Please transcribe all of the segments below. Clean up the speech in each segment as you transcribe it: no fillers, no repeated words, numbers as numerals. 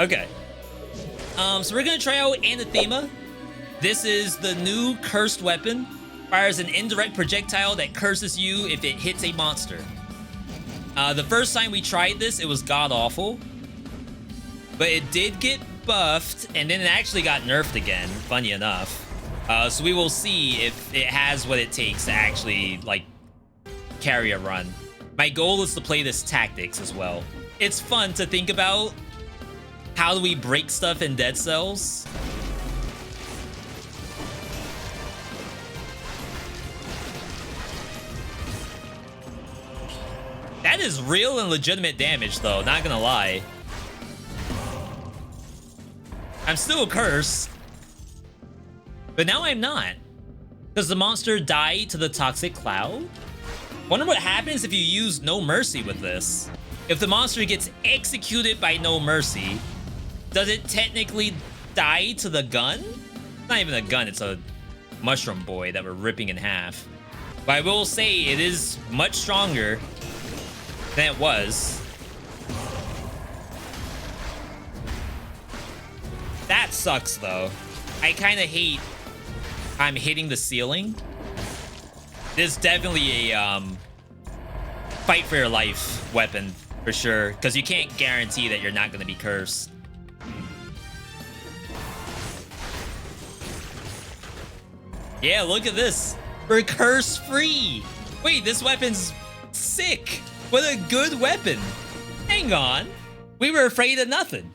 Okay. So we're gonna try out Anathema. This is the new cursed weapon. Fires an indirect projectile that curses you if it hits a monster. The first time we tried this, it was god-awful. But it did get buffed, and then it actually got nerfed again, funny enough. So we will see if it has what it takes to actually, like, carry a run. My goal is to play this tactics as well. It's fun to think about how do we break stuff in Dead Cells. That is real and legitimate damage, though, not gonna lie. I'm still cursed. But now I'm not. Does the monster die to the toxic cloud? Wonder what happens if you use No Mercy with this. If the monster gets executed by No Mercy, does it technically die to the gun? It's not even a gun, it's a mushroom boy that we're ripping in half. But I will say it is much stronger than it was. That sucks, though. I kind of hate I'm hitting the ceiling. This is definitely a fight for your life weapon for sure, because you can't guarantee that you're not going to be cursed. Yeah, look at this. We're curse free. Wait, this weapon's sick. What a good weapon. Hang on. We were afraid of nothing.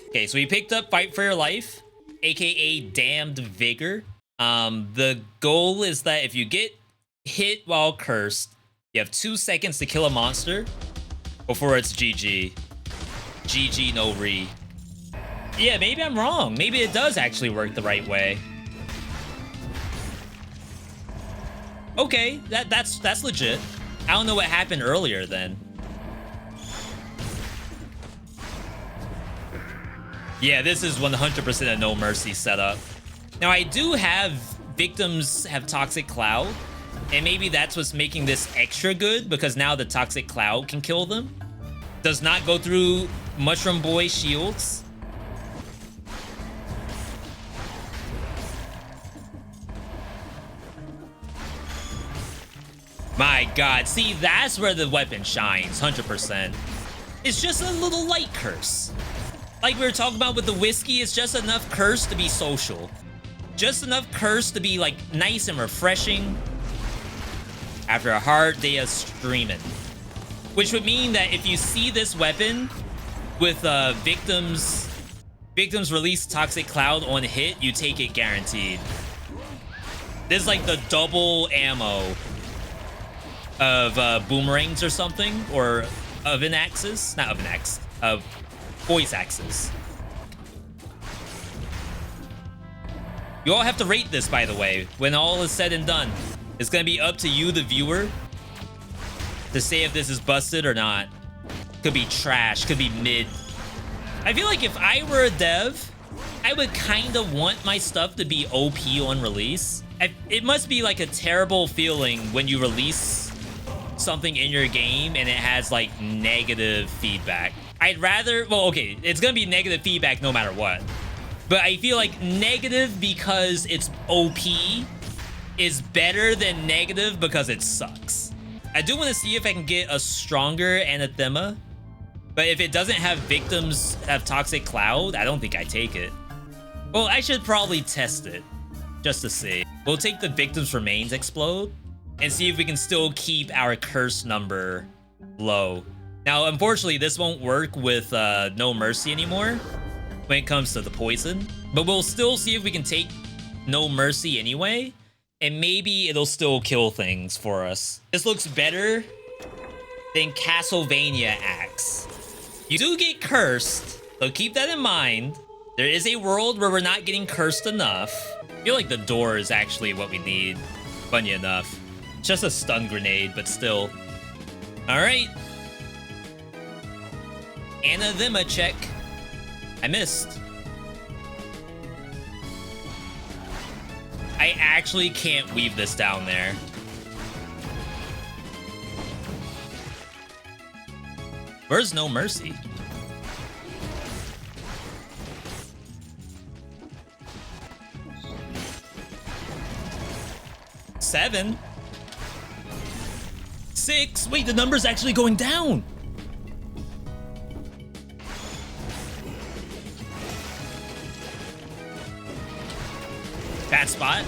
Okay, so we picked up Fight for Your Life, aka Damned Vigor. The goal is that if you get hit while cursed, you have 2 seconds to kill a monster before it's GG. GG no re. Yeah, maybe I'm wrong. Maybe it does actually work the right way. Okay, that's legit. I don't know what happened earlier then. Yeah, this is 100% a No Mercy setup. Now, I do have victims have Toxic Cloud, and maybe that's what's making this extra good, because now the Toxic Cloud can kill them. Does not go through Mushroom Boy shields. My god, see, that's where the weapon shines, 100%. It's just a little light curse. Like we were talking about with the whiskey, it's just enough curse to be social. Just enough curse to be, like, nice and refreshing after a hard day of streaming. Which would mean that if you see this weapon with victims release Toxic Cloud on hit, you take it guaranteed. This is like the double ammo of boomerangs or something, or oven axes, not oven axe, of voice axes. You all have to rate this, by the way, when all is said and done. It's gonna be up to you, the viewer, to say if this is busted or not. Could be trash, could be mid. I feel like if I were a dev, I would kind of want my stuff to be OP on release. It must be like a terrible feeling when you release something in your game and it has like negative feedback. I'd rather, well, okay, it's gonna be negative feedback no matter what, but I feel like negative because it's OP is better than negative because it sucks. I do want to see if I can get a stronger Anathema, but if it doesn't have victims have Toxic Cloud, I don't think I take it. Well, I should probably test it just to see. We'll take the Victims Remains Explode and see if we can still keep our curse number low. Now, unfortunately, this won't work with No Mercy anymore when it comes to the poison, but we'll still see if we can take No Mercy anyway, and maybe it'll still kill things for us. This looks better than Castlevania Axe. You do get cursed, so keep that in mind. There is a world where we're not getting cursed enough. I feel like the door is actually what we need, funny enough. Just a stun grenade, but still. All right. Anathema check. I missed. I actually can't weave this down there. Where's No Mercy? 7. 6. Wait, the number's actually going down. Bad spot.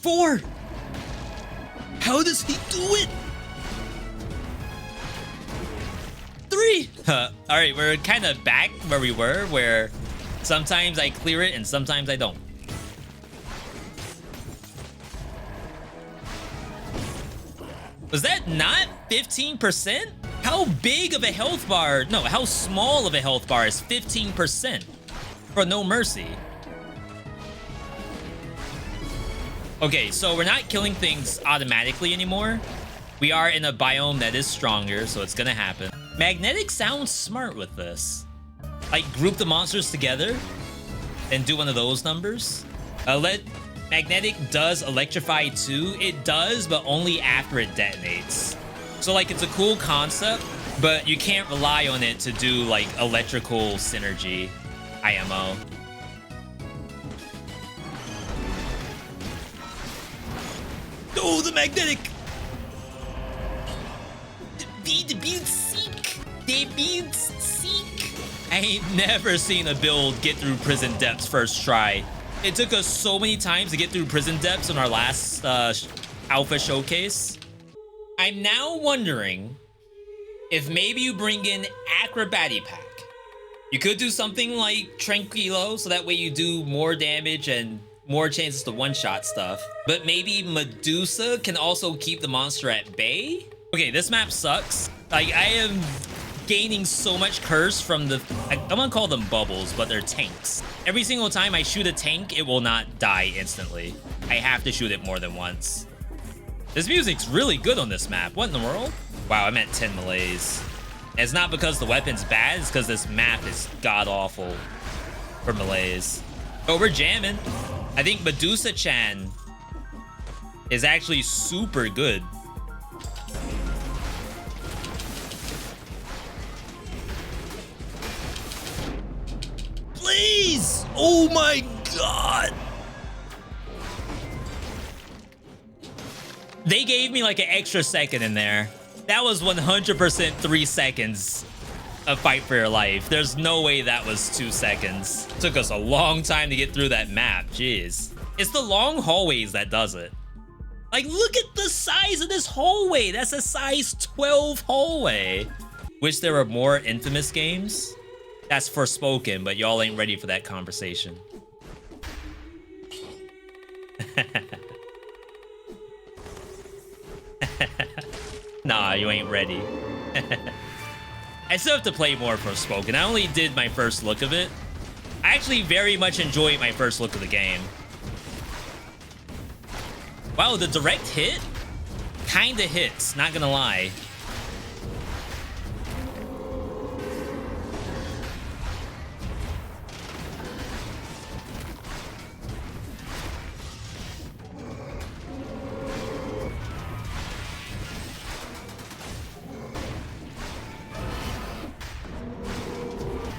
4. How does he do it? 3. All right, we're kind of back where we were, where sometimes I clear it and sometimes I don't. Was that not 15%? How big of a health bar? No, how small of a health bar is 15% for No Mercy? Okay, so we're not killing things automatically anymore. We are in a biome that is stronger, so it's gonna happen. Magnetic sounds smart with this. Like, group the monsters together and do one of those numbers. Magnetic does electrify too. It does, but only after it detonates. So, like, it's a cool concept, but you can't rely on it to do, like, electrical synergy, IMO. Oh, the magnetic! The build seek! The build seek! I ain't never seen a build get through prison depths first try. It took us so many times to get through prison depths in our last alpha showcase. I'm now wondering if maybe you bring in Acrobati Pack. You could do something like Tranquilo, so that way you do more damage and more chances to one-shot stuff. But maybe Medusa can also keep the monster at bay? Okay, this map sucks. Like, I am gaining so much curse from the... I'm gonna call them bubbles, but they're tanks. Every single time I shoot a tank, it will not die instantly. I have to shoot it more than once. This music's really good on this map. What in the world? Wow, I'm at 10 melees. And it's not because the weapon's bad, it's because this map is god-awful for melees. Oh, we're jamming. I think Medusa-chan is actually super good. Please! Oh my god! They gave me like an extra second in there. That was 100% 3 seconds of fight for your life. There's no way that was 2 seconds. Took us a long time to get through that map. Jeez. It's the long hallways that does it. Like, look at the size of this hallway. That's a size 12 hallway. Wish there were more Infamous games. That's Forspoken, but y'all ain't ready for that conversation. Nah, you ain't ready. I still have to play more Forspoken. I only did my first look of it. I actually very much enjoyed my first look of the game. Wow, the direct hit kinda hits, not gonna lie.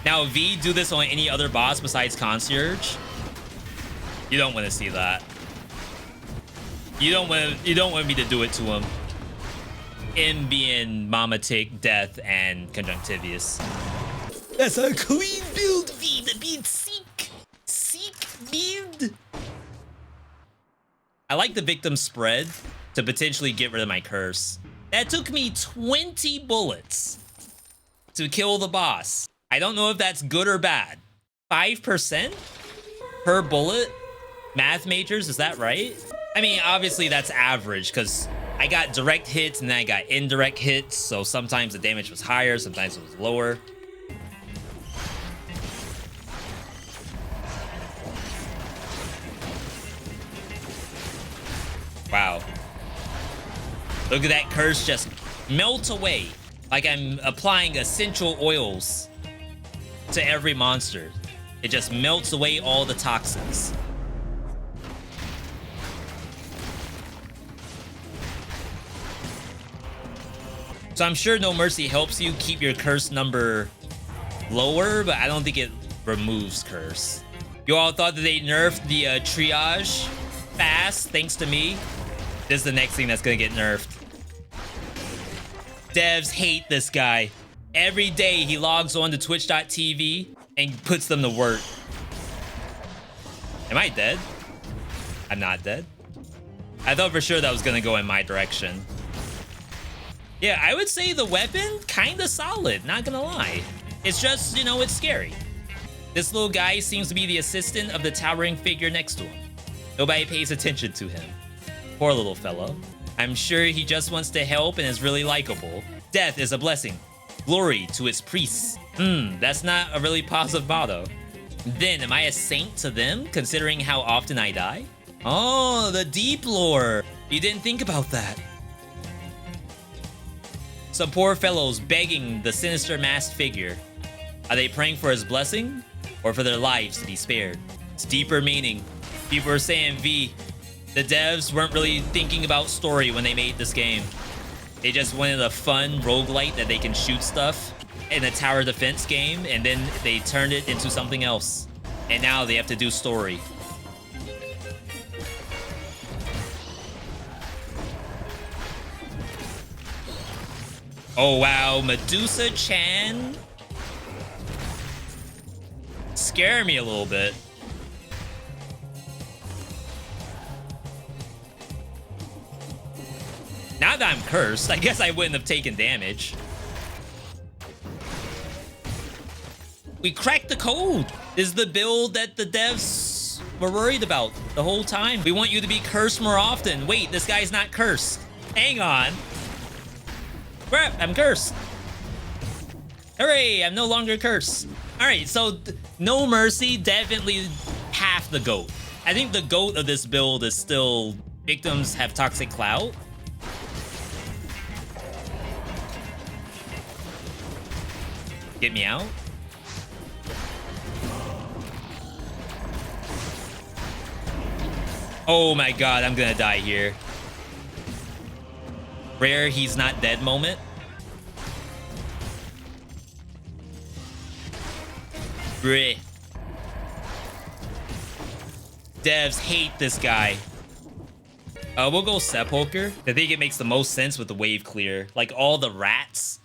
Now, V do this on any other boss besides Concierge. You don't want to see that. You don't want me to do it to him. Him being Mama Tick, Death, and Conjunctivious. That's a clean build, V. The build seek. Seek build. I like the victim spread to potentially get rid of my curse. That took me 20 bullets to kill the boss. I don't know if that's good or bad. 5% per bullet? Math majors, is that right? I mean, obviously that's average because I got direct hits and then I got indirect hits. So sometimes the damage was higher, sometimes it was lower. Wow. Look at that curse just melt away. Like I'm applying essential oils to every monster. It just melts away all the toxins. So I'm sure No Mercy helps you keep your curse number lower, but I don't think it removes curse. You all thought that they nerfed the triage fast, thanks to me. This is the next thing that's gonna get nerfed. Devs hate this guy. Every day he logs on to twitch.tv and puts them to work. Am I dead? I'm not dead. I thought for sure that was gonna go in my direction. Yeah, I would say the weapon, kinda solid, not gonna lie. It's just, you know, it's scary. This little guy seems to be the assistant of the towering figure next to him. Nobody pays attention to him. Poor little fellow. I'm sure he just wants to help and is really likable. Death is a blessing. Glory to its priests. That's not a really positive motto. Then, am I a saint to them, considering how often I die? Oh, the deep lore. You didn't think about that. Some poor fellows begging the sinister masked figure. Are they praying for his blessing or for their lives to be spared? It's deeper meaning. People are saying, V, the devs weren't really thinking about story when they made this game. They just wanted a fun roguelite that they can shoot stuff in a tower defense game, and then they turned it into something else. And now they have to do story. Oh wow, Medusa-chan scare me a little bit. Now that I'm cursed, I guess I wouldn't have taken damage. We cracked the code. This is the build that the devs were worried about the whole time. We want you to be cursed more often. Wait, this guy's not cursed. Hang on. Crap, I'm cursed. Hooray, I'm no longer cursed. All right, so no mercy, definitely half the GOAT. I think the GOAT of this build is still victims have toxic clout. Get me out. Oh my god, I'm gonna die here. Rare he's not dead moment. Bleh. Devs hate this guy. We'll go Sepulcher. I think it makes the most sense with the wave clear. Like, all the rats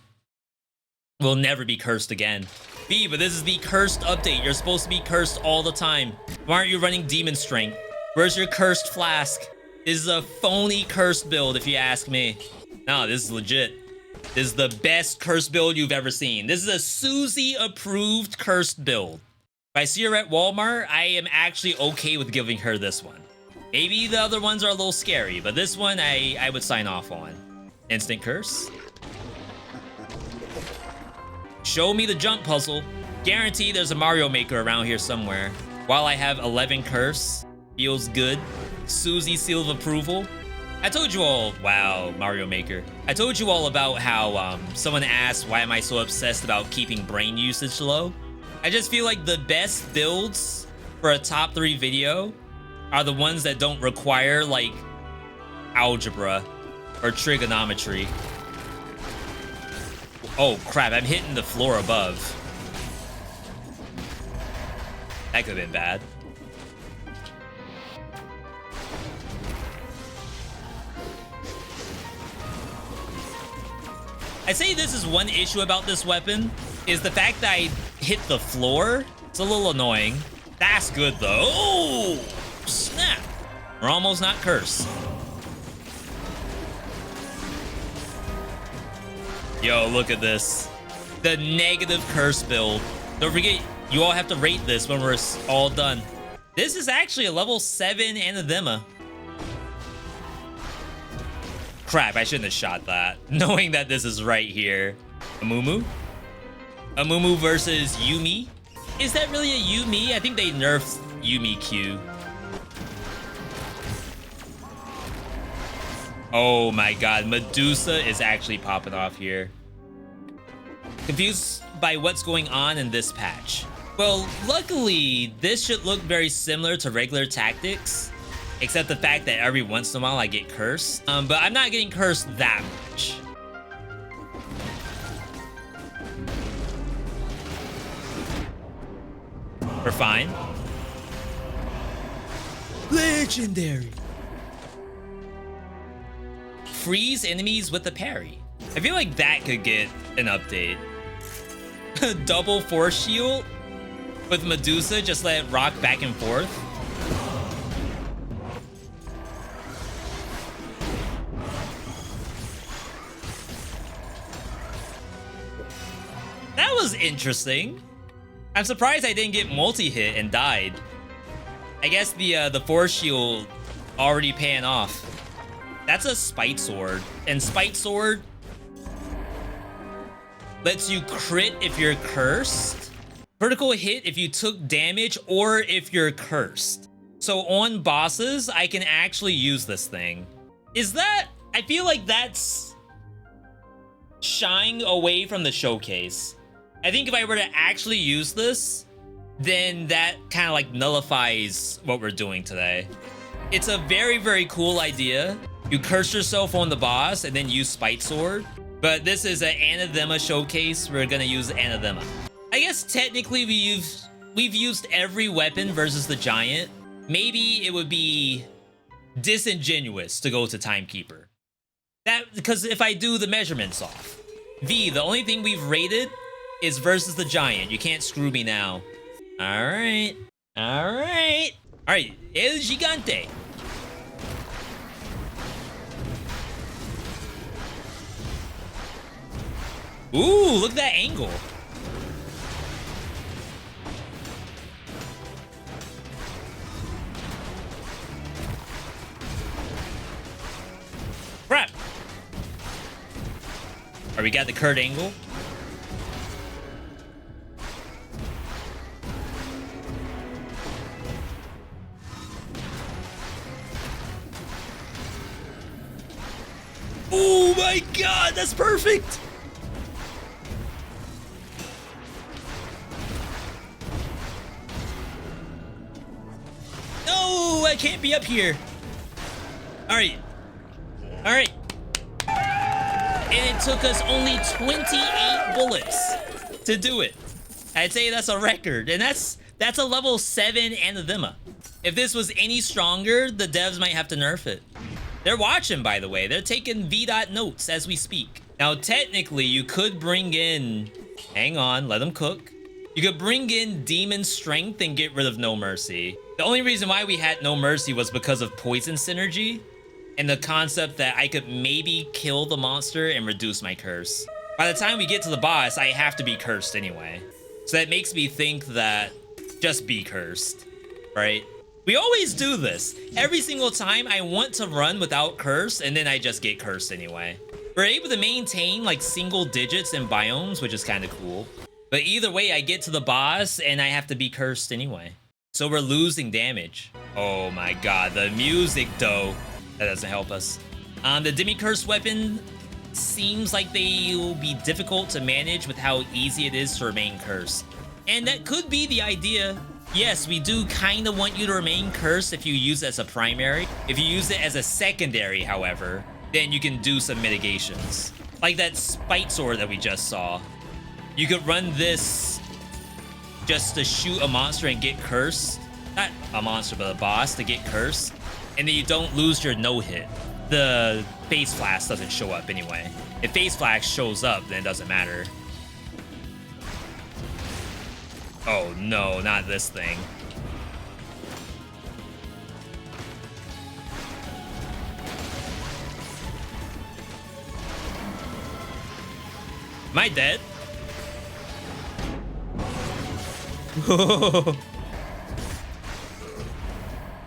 will never be cursed again. B, but this is the cursed update. You're supposed to be cursed all the time. Why aren't you running Demon Strength? Where's your cursed flask? This is a phony cursed build, if you ask me. No, this is legit. This is the best cursed build you've ever seen. This is a Susie-approved cursed build. If I see her at Walmart, I am actually okay with giving her this one. Maybe the other ones are a little scary, but this one I would sign off on. Instant curse. Show me the jump puzzle. Guarantee there's a Mario Maker around here somewhere. While I have 11 curse, feels good. Susie seal of approval. I told you all, wow, Mario Maker. I told you all about how someone asked why am I so obsessed about keeping brain usage low. I just feel like the best builds for a top 3 video are the ones that don't require like algebra or trigonometry. Oh crap, I'm hitting the floor above. That could have been bad. I'd say this is one issue about this weapon, is the fact that I hit the floor. It's a little annoying. That's good though. Oh, snap. We're almost not cursed. Yo, look at this. The negative curse build. Don't forget, you all have to rate this when we're all done. This is actually a level 7 Anathema. Crap, I shouldn't have shot that. Knowing that this is right here. Amumu? Amumu versus Yumi? Is that really a Yumi? I think they nerfed Yumi Q. Oh my god, Medusa is actually popping off here. Confused by what's going on in this patch. Well, luckily, this should look very similar to regular tactics, except the fact that every once in a while I get cursed. But I'm not getting cursed that much. We're fine. Legendary. Freeze enemies with the parry. I feel like that could get an update. Double force shield with Medusa, just let it rock back and forth. That was interesting. I'm surprised I didn't get multi-hit and died. I guess the force shield already paying off. That's a Spite Sword, and Spite Sword lets you crit if you're cursed, critical hit if you took damage, or if you're cursed. So on bosses, I can actually use this thing. Is that... I feel like that's shying away from the showcase. I think if I were to actually use this, then that kind of like nullifies what we're doing today. It's a very, very cool idea. You curse yourself on the boss and then use Spite Sword. But this is an Anathema showcase. We're gonna use Anathema. I guess technically we've used every weapon versus the giant. Maybe it would be disingenuous to go to Timekeeper. That, because if I do the measurements off. V, the only thing we've rated is versus the giant. You can't screw me now. Alright. Alright. Alright. El Gigante. Ooh, look at that angle. Crap. Alright, we got the Kurt angle. Oh my god, that's perfect! No, I can't be up here. Alright. Alright. And it took us only 28 bullets to do it. I'd say that's a record. And that's a level 7 Anathema. If this was any stronger, the devs might have to nerf it. They're watching, by the way. They're taking Veedotme notes as we speak. Now, technically, you could bring in... Hang on, let them cook. You could bring in Demon Strength and get rid of No Mercy. The only reason why we had No Mercy was because of Poison Synergy and the concept that I could maybe kill the monster and reduce my curse. By the time we get to the boss, I have to be cursed anyway. So that makes me think that just be cursed, right? We always do this. Every single time I want to run without curse, and then I just get cursed anyway. We're able to maintain like single digits in biomes, which is kind of cool. But either way, I get to the boss and I have to be cursed anyway. So we're losing damage. Oh my god, the music though. That doesn't help us. The demi-curse weapon seems like they will be difficult to manage with how easy it is to remain cursed. And that could be the idea. Yes, we do kind of want you to remain cursed if you use it as a primary. If you use it as a secondary, however, then you can do some mitigations. Like that Spite Sword that we just saw. You could run this just to shoot a monster and get cursed. Not a monster, but a boss to get cursed. And then you don't lose your no-hit. The Face Flash doesn't show up anyway. If Face Flash shows up, then it doesn't matter. Oh no, not this thing. Am I dead?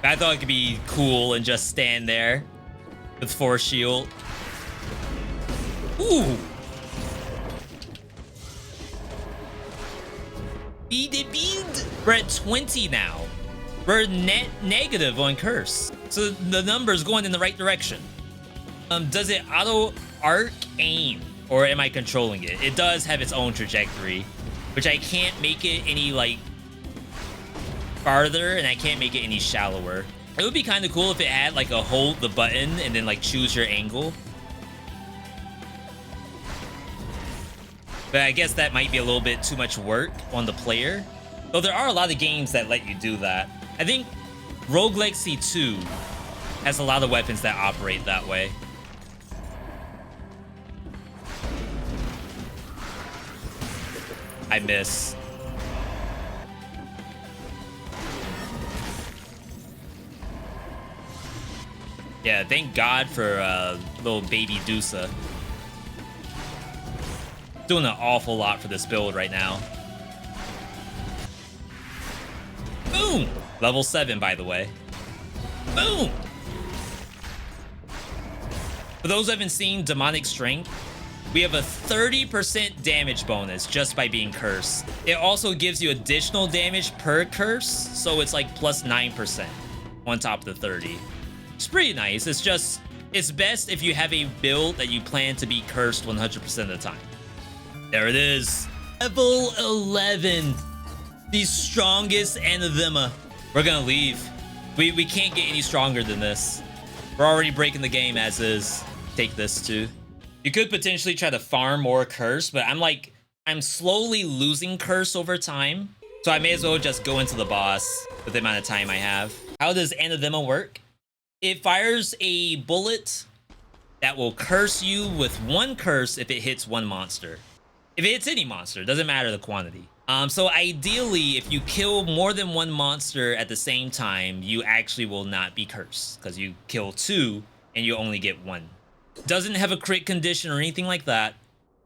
I thought it could be cool and just stand there with force shield. Ooh. We're at 20 now. We're net negative on curse. So the number's going in the right direction. Does it auto arc aim or am I controlling it? It does have its own trajectory, which I can't make it any like farther and I can't make it any shallower. It would be kind of cool if it had like a hold the button and then like choose your angle. But I guess that might be a little bit too much work on the player. Though there are a lot of games that let you do that. I think Rogue Legacy 2 has a lot of weapons that operate that way. I miss. Yeah, thank God for little baby Dusa. Doing an awful lot for this build right now. Boom! Level 7, by the way. Boom! For those who haven't seen Demonic Strength, we have a 30% damage bonus just by being cursed. It also gives you additional damage per curse, so it's like plus 9% on top of the 30. It's pretty nice. It's just, it's best if you have a build that you plan to be cursed 100% of the time. There it is. Level 11. The strongest Anathema. We're gonna leave. We can't get any stronger than this. We're already breaking the game as is. Take this too. You could potentially try to farm more curse, but I'm slowly losing curse over time. So I may as well just go into the boss with the amount of time I have. How does Anathema work? It fires a bullet that will curse you with one curse if it hits one monster. If it hits any monster, doesn't matter the quantity. So ideally, if you kill more than one monster at the same time, you actually will not be cursed because you kill 2 and you only get 1. Doesn't have a crit condition or anything like that.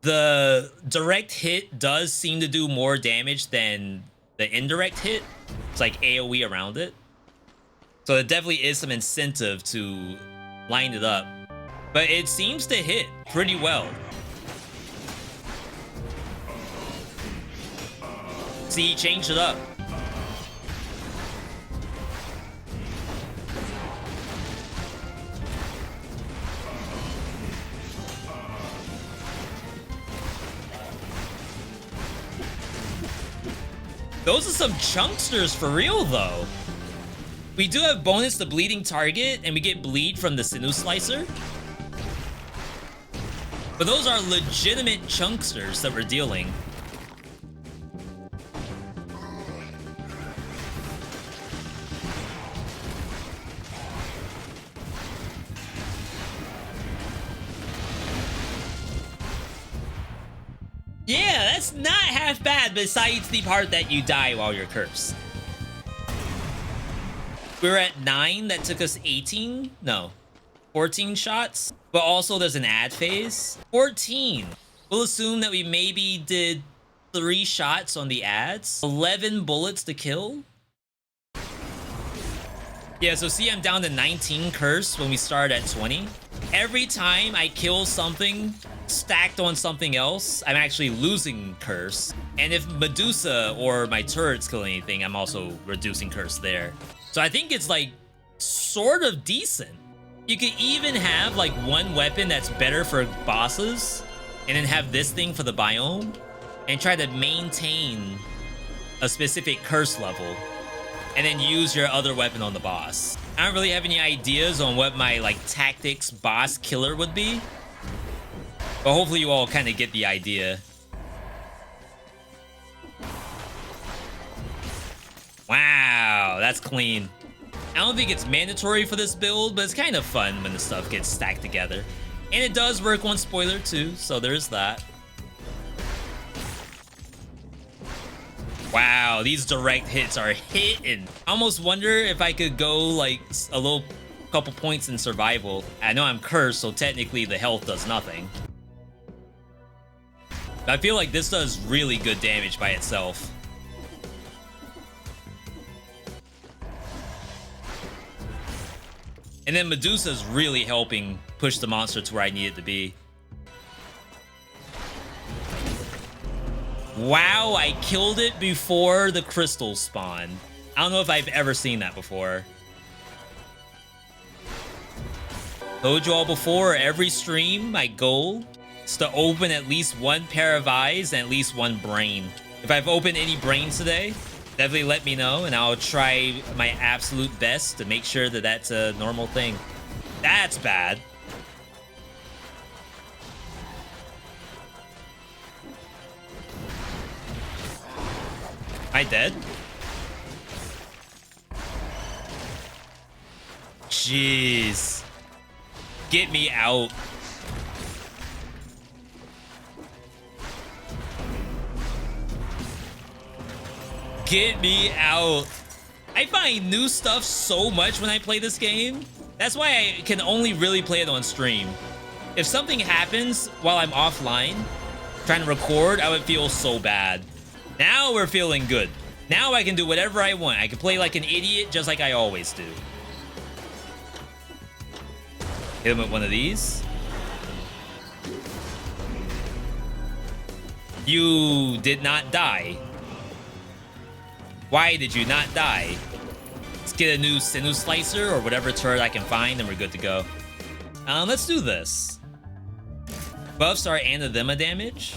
The direct hit does seem to do more damage than the indirect hit. It's like AoE around it. So it definitely is some incentive to line it up. But it seems to hit pretty well. See, he changed it up. Those are some chunksters for real, though. We do have bonus to bleeding target, and we get bleed from the sinew slicer. But those are legitimate chunksters that we're dealing. Yeah, that's not half bad, besides the part that you die while you're cursed. We're at 9, that took us 18? No, 14 shots. But also there's an ad phase. 14. We'll assume that we maybe did 3 shots on the ads. 11 bullets to kill. Yeah, so see, I'm down to 19 curse when we started at 20. Every time I kill something stacked on something else, I'm actually losing curse. And if Medusa or my turrets kill anything, I'm also reducing curse there. So I think it's like sort of decent. You could even have like one weapon that's better for bosses and then have this thing for the biome and try to maintain a specific curse level and then use your other weapon on the boss. I don't really have any ideas on what my like tactics boss killer would be, but hopefully you all kind of get the idea. Wow, that's clean. I don't think it's mandatory for this build, but it's kind of fun when the stuff gets stacked together. And it does work on spoiler too, so there's that. Wow, these direct hits are hitting. I almost wonder if I could go like a little couple points in survival. I know I'm cursed, so technically the health does nothing. I feel like this does really good damage by itself. And then Medusa's really helping push the monster to where I need it to be. Wow, I killed it before the crystals spawned. I don't know if I've ever seen that before. Told you all before, every stream, my goal is to open at least one pair of eyes and at least one brain. If I've opened any brains today, definitely let me know, and I'll try my absolute best to make sure that that's a normal thing. That's bad. Am I dead? jeez. Get me out. Get me out. I find new stuff so much when I play this game. That's why I can only really play it on stream. If something happens while I'm offline, trying to record, I would feel so bad. Now we're feeling good. Now I can do whatever I want. I can play like an idiot just like I always do. Hit him with one of these. You did not die. Why did you not die? Let's get a new sinew slicer or whatever turret I can find, and we're good to go. Let's do this. Buffs our Anathema damage.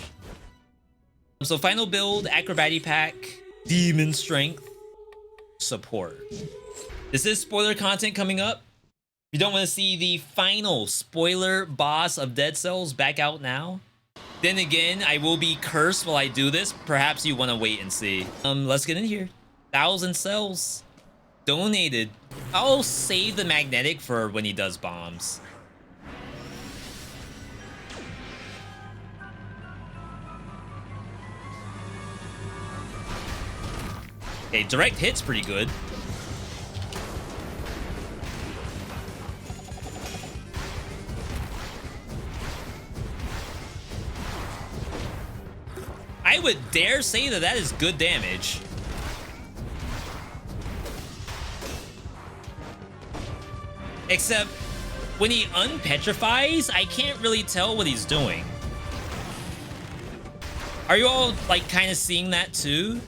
So final build, Acrobatic Pack, Demon Strength, Support. This is spoiler content coming up. If you don't want to see the final spoiler boss of Dead Cells, back out now. Then again, I will be cursed while I do this. Perhaps you want to wait and see. Let's get in here. 1,000 cells. Donated. I'll save the magnetic for when he does bombs. Okay, direct hit's pretty good. I would dare say that that is good damage. Except when he unpetrifies, I can't really tell what he's doing. Are you all like kind of seeing that too?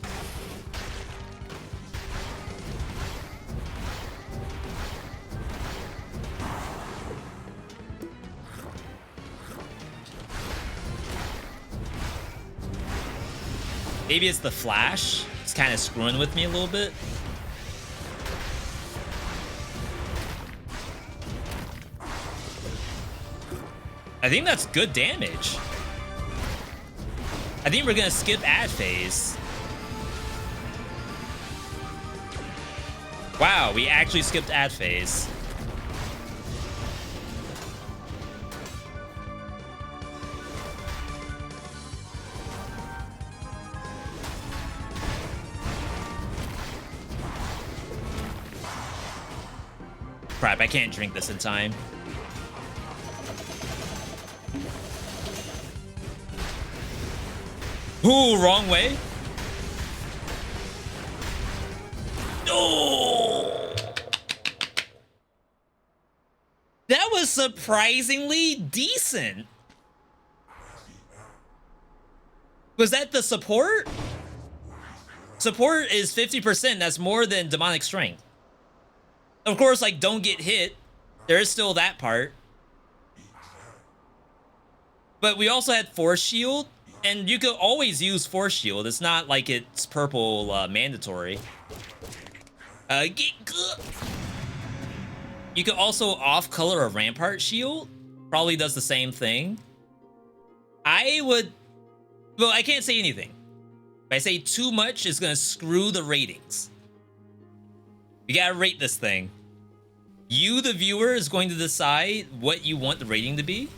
Maybe it's the flash. It's kind of screwing with me a little bit. I think that's good damage. I think we're gonna skip ad phase. Wow, we actually skipped ad phase. Crap, I can't drink this in time. Ooh, wrong way. Oh! That was surprisingly decent. Was that the support? Support is 50%. That's more than demonic strength. Of course, like, don't get hit. There is still that part. But we also had Force Shield. And you could always use Force Shield. It's not like it's purple mandatory. You could also off-color a Rampart Shield. Probably does the same thing. I would... Well, I can't say anything. If I say too much, it's going to screw the ratings. You gotta rate this thing. You, the viewer, is going to decide what you want the rating to be.